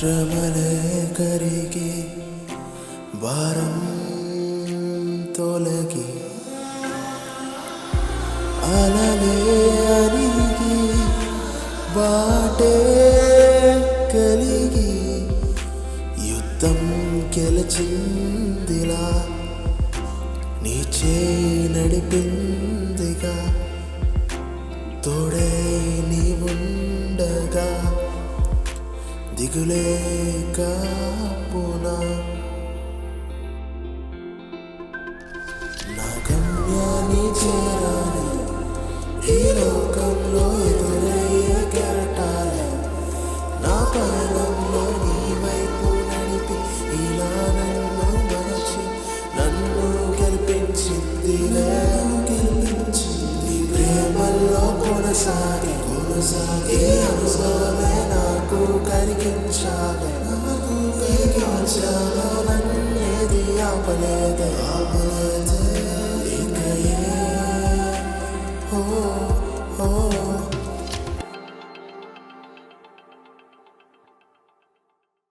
శ్రమలే కరిగి భారం తొలగి అలలే అరిగి బాటే కలిగి యుద్ధం గెలిచిందిలా నీ చేయి నడిపిందిగా తోడే నీవుండగా దిగులే కాపునా నా గమ్యాన్ని చేరాలి ఈ లోకంలో ఎదురయ్యే కెరటాలి నా పయనంలో నీ వైపు నడిపి ఇలా నన్ను మరచి నన్ను గెలిపించింది ప్రేమల్లో కొనసాగి అనుభవమే నాకు కలిగించాలి నన్నేది ఆపలేదు